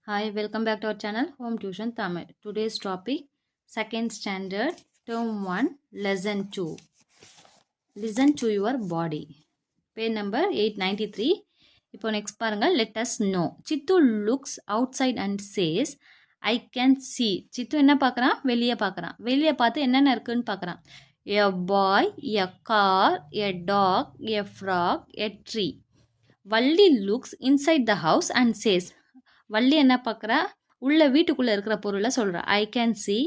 Hi, welcome back to our channel Home Tuition Tamil. Today's topic, second standard, term 1, lesson 2. Listen to your body. Page number 893. இப்போ next பாருங்க, let us know. Chittu looks outside and says, I can see. சித்து என்ன பார்க்குறான்? வெளியே பார்க்குறான். வெளியே பார்த்து என்னென்ன இருக்குன்னு பார்க்குறான். A boy, a car, a dog, a frog, a tree. Valli looks inside the house and says, Valli என்ன பார்க்குறா? உள்ள வீட்டுக்குள்ளே இருக்கிற பொருளை சொல்கிறா. I can see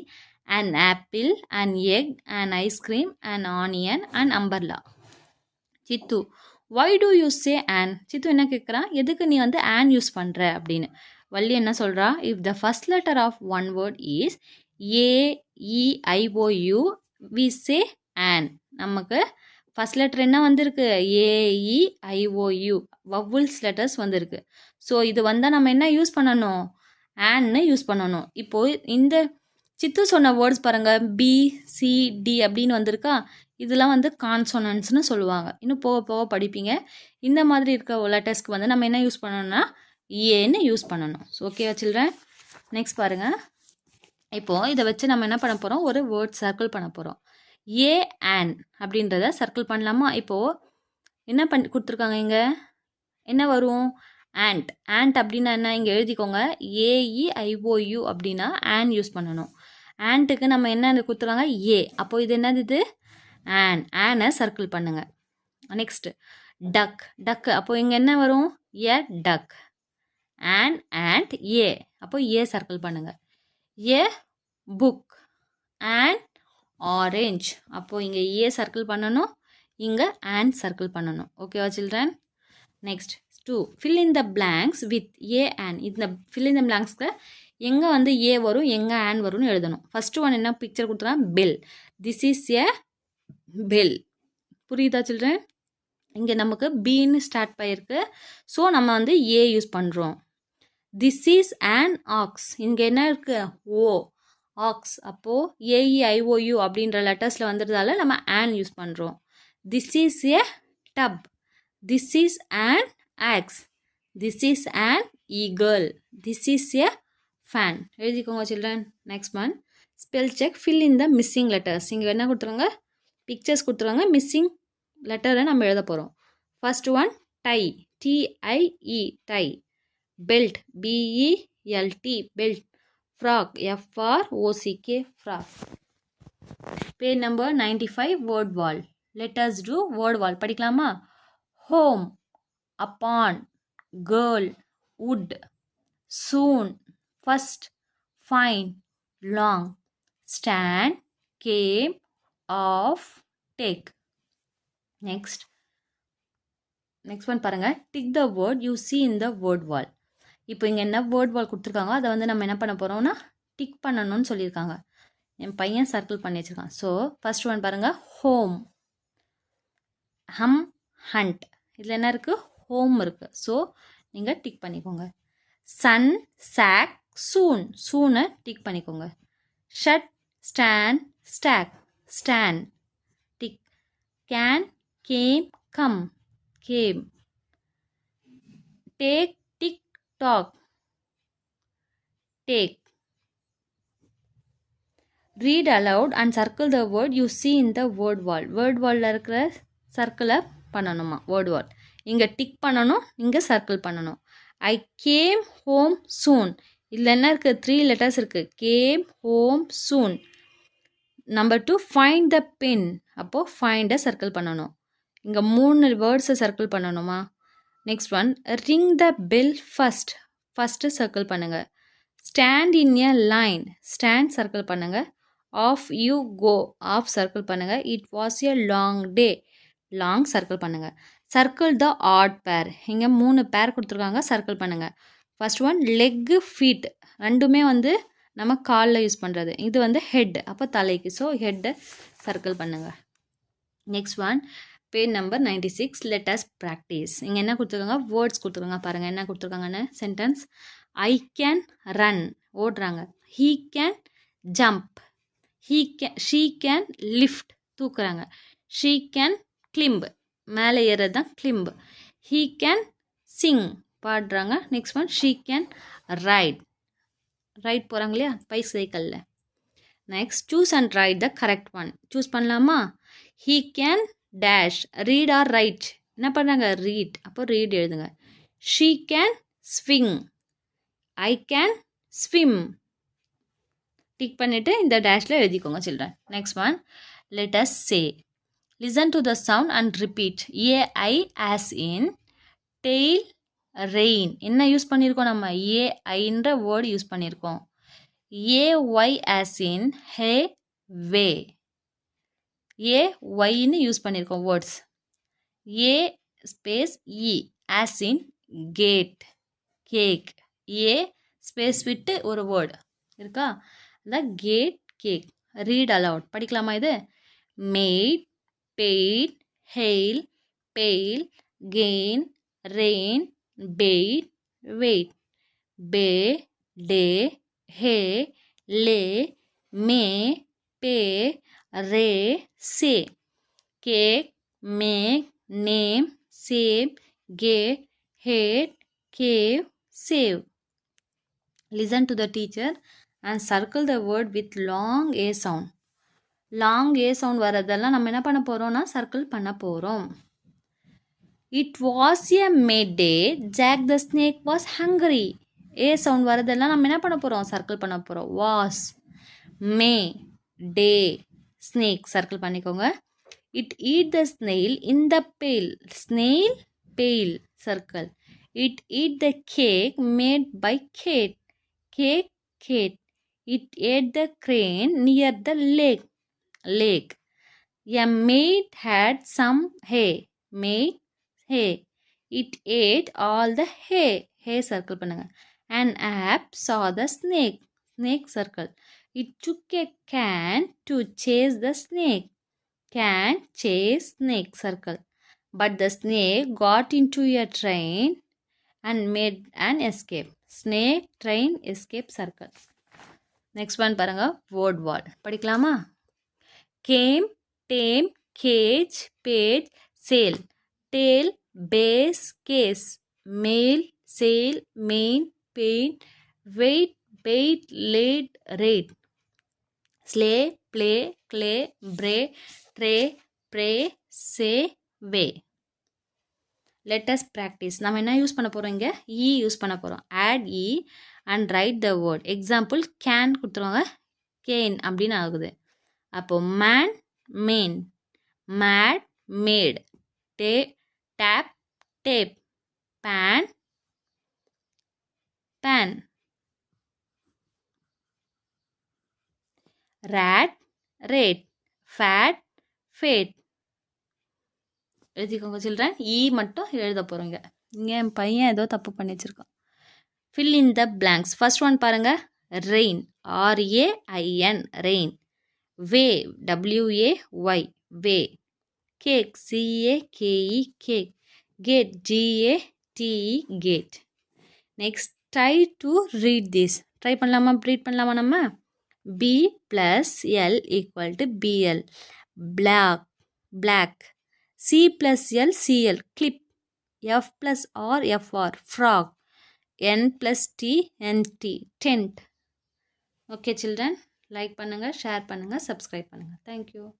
an apple, an egg, an ice cream, an onion, an umbrella. Siddhu, why do you say an? Siddhu என்ன கேட்குறான்? எதுக்கு நீ வந்து an யூஸ் பண்ணுற அப்படின்னு. வள்ளி என்ன சொல்கிறா? if the first letter of one word is A, E, I, O, U, we say an. நமக்கு ஃபஸ்ட் லெட்டர் என்ன வந்திருக்கு? AEIOU வவுல்ஸ் லெட்டர்ஸ் வந்திருக்கு. ஸோ இது வந்தால் நம்ம என்ன யூஸ் பண்ணணும்? ஆன்னு யூஸ் பண்ணணும். இப்போது இந்த சித்து சொன்ன வேர்ட்ஸ் பாருங்கள், BCD அப்படின்னு வந்திருக்கா. இதெல்லாம் வந்து கான்சோனன்ட்ஸ்னு சொல்லுவாங்க. இன்னும் போக போக படிப்பீங்க. இந்த மாதிரி இருக்க லெட்டர்ஸ்க்கு வந்து நம்ம என்ன யூஸ் பண்ணணும்னா ஏன்னு யூஸ் பண்ணணும். ஸோ ஓகேவா சில்ட்ரன்? நெக்ஸ்ட் பாருங்கள். இப்போது இதை வச்சு நம்ம என்ன பண்ண போகிறோம்? ஒரு வேர்ட் சர்க்கிள் பண்ண போகிறோம். ஏ ஆன் அப்படின்றத சர்க்கிள் பண்ணலாமா? இப்போது என்ன கொடுத்துருக்காங்க இங்கே? என்ன வரும்? ஆண்ட். ஆண்ட் அப்படின்னா என்ன? இங்கே எழுதிக்கோங்க. AEIOU அப்படின்னா ஆன் யூஸ் பண்ணணும். ஆண்ட்டுக்கு நம்ம என்ன கொடுத்துருக்காங்க? ஏ. அப்போது இது என்னது? இது ஆன். ஆனை சர்க்கிள் பண்ணுங்க. Next duck. டக்கு. அப்போது இங்கே என்ன வரும்? A duck. An ant a. அப்போது ஏ சர்க்கிள் பண்ணுங்க. A book. An orange. அப்போது இங்கே ஏ சர்க்கிள் பண்ணணும், இங்கே ஆன் சர்க்கிள் பண்ணணும். ஓகேவா children? Next 2, fill in the blanks with a an. இந்த ஃபில் இன் த பிளாங்க்ஸ்க்கு எங்கே வந்து ஏ வரும், எங்கே ஆன் வரும்னு எழுதணும். ஃபஸ்ட்டு ஒன் என்ன பிக்சர் கொடுத்துருக்காங்க? Bell. This is a bell. புரியுதா சில்ட்ரன்? இங்கே நமக்கு பீன்னு ஸ்டார்ட் பண்ணியிருக்கு. ஸோ நம்ம வந்து ஏ யூஸ் பண்ணுறோம். This is an ox. இங்கே என்ன இருக்குது? ஓ ஆக்ஸ். அப்போது AEIOU அப்படின்ற லெட்டர்ஸில் வந்துடுறதால நம்ம ஆன் யூஸ் பண்ணுறோம். This is a tub. This is an ox. This is an eagle. This is a fan. எழுதிக்கோங்க children. Next one spell check. Fill in the missing letters. இங்கே என்ன கொடுத்துருவாங்க? பிக்சர்ஸ் கொடுத்துருவாங்க. மிஸ்ஸிங் லெட்டரை நம்ம எழுத போகிறோம். First one tie. TIE tie. Belt. BELT belt. frog. FROCK frog. Page number 95, word wall. Let us do word wall. படிக்கலாமா? home, upon, girl, wood, soon, first, fine, long, stand, came, off, take. Next one பாருங்க. tick the word you see in the word wall. இப்போ இங்கே என்ன word வால் கொடுத்துருக்காங்க, அதை வந்து நம்ம என்ன பண்ண போகிறோம்னா டிக் பண்ணணும்னு சொல்லியிருக்காங்க. என் பையன் சர்க்கிள் பண்ணி வச்சுருக்கான். ஸோ ஃபர்ஸ்ட் ஒன் பாருங்கள், ஹோம், ஹம், ஹண்ட். இதில் என்ன இருக்குது? ஹோம் இருக்குது. ஸோ நீங்கள் டிக் பண்ணிக்கோங்க. Sun, sock, soon. சூனை டிக் பண்ணிக்கோங்க. Shut, stand, stock. Stand tick. Can, came, come. Came. Take, talk, take. Read aloud and circle the word you see in the word wall. Word wall இருக்கிற சர்க்கிளை பண்ணணுமா? word wall இங்கே tick பண்ணணும், இங்கே circle பண்ணணும். I came home soon. இதில் என்ன இருக்குது? 3 letters இருக்குது. came home soon. Number 2, find the pin. அப்போது ஃபைண்டை சர்க்கிள் பண்ணணும். இங்கே 3 வேர்ட்ஸை சர்க்கிள் பண்ணணுமா? Next one ring the bell first. First circle பண்ணுங்கள். Stand in a line. Stand circle பண்ணுங்கள். Off you go. Off circle பண்ணுங்கள். It was a long day. Long circle பண்ணுங்கள். Circle the odd pair. இங்கே 3 pair கொடுத்துருக்காங்க, circle பண்ணுங்கள். First one leg, feet. ரெண்டுமே வந்து நம்ம காலில் யூஸ் பண்ணுறது. இது வந்து ஹெட், அப்போ தலைக்கு. ஸோ ஹெட்டை சர்க்கிள் பண்ணுங்கள். Next one page number 96. Let us practise. இங்கே என்ன கொடுத்துருக்காங்க? வேர்ட்ஸ் கொடுத்துருக்காங்க. பாருங்கள் என்ன கொடுத்துருக்காங்கன்னு. சென்டென்ஸ். I can run. ஓடுறாங்க. He can jump. She can lift. தூக்குறாங்க. She can climb. மேலே ஏறது தான் கிளிம்ப். ஹீ கேன் சிங் பாடுறாங்க. Next one she can ride போகிறாங்க இல்லையா பைசைக்கிளில். Next choose and write the correct one. Choose பண்ணலாமா? He can dash read or right. என்ன பண்ணுறாங்க? ரீட். அப்போ ரீட் எழுதுங்க. She can swing. I can swim. Tick பண்ணிவிட்டு இந்த டேஷில் எழுதிக்கோங்க children. Next one let us say. Listen to the sound and repeat. ai as in tail, rain. என்ன use பண்ணியிருக்கோம் நம்ம? aiன்ற வேர்டு யூஸ் பண்ணியிருக்கோம். ay as in hay, way. ayன்னு யூஸ் பண்ணியிருக்கோம் words. a space e as in gate, cake. a space விட்டு ஒரு word இருக்கா? அதான் கேட், கேக். ரீட் அலவுட் படிக்கலாமா இது? made, paid, hail, pale, gain, rain, bait, wait. Bay, day, hay, lay, may, pay, ray, say. Cake, make, name, save, gate, hate, cave, save. Listen to the teacher and circle the word with long A sound. Long A sound வரதெல்லாம் நம்ம என்ன பண்ண போகிறோம்னா circle பண்ண போகிறோம். It was a May day, Jack the snake was hungry. A sound வரதெல்லாம் நம்ம என்ன பண்ண போகிறோம்? சர்க்கிள் பண்ண போகிறோம். Was, May, day, snake circle பண்ணிக்கோங்க. It eat the snail in the pail. Snail, pail circle. It eat the cake made by Kate. Cake, Kate. It ate the crane near the lake. Lake. A maid had some hay. Maid, hay. It ate all the hay. Hay circle பண்ணுங்க. An ape saw the snake. Snake circle. It took a can to chase the snake. Can, chase, snake circle. But the snake got into a train and made an escape. Snake, train, escape circle. Next one பாருங்க word wall. படிக்கலாமா? came, tame, cage, page, sail. Tail, base, case. Mail, sail, main, pain, wait, bait, laid, raid. Slay, play, clay, bray, tray, pray, say, way. Let us practice. நம்ம என்ன use பண்ண போகிறோம்? இங்கே e use பண்ண போகிறோம். add e and write the word. Example can கொடுத்துருவாங்க, cane அப்படின்னு ஆகுது. அப்போ man, man. Mat, mat. Tap, tap. Pan, pan. Rat, rat. Fat, fat. எழுதிக்கோங்க சில்ட்ரன். இ மட்டும் எழுத போகிறோங்க. இங்கே என் பையன் ஏதோ தப்பு பண்ணி வச்சுருக்கான். fill in the blanks. First one பாருங்க. Rain, RAIN, rain. way, WAY, way. cake, CAKE, cake. gate, GATE, gate. next try to read this. Try பண்ணலாமா? ரீட் பண்ணலாமா நம்ம? B plus L equal to BL, black, black. C plus L, CL, clip. F plus R, FR, frog. N plus T, NT, tent. Okay children, like பண்ணுங்கள், share பண்ணுங்கள், subscribe பண்ணுங்கள். Thank you.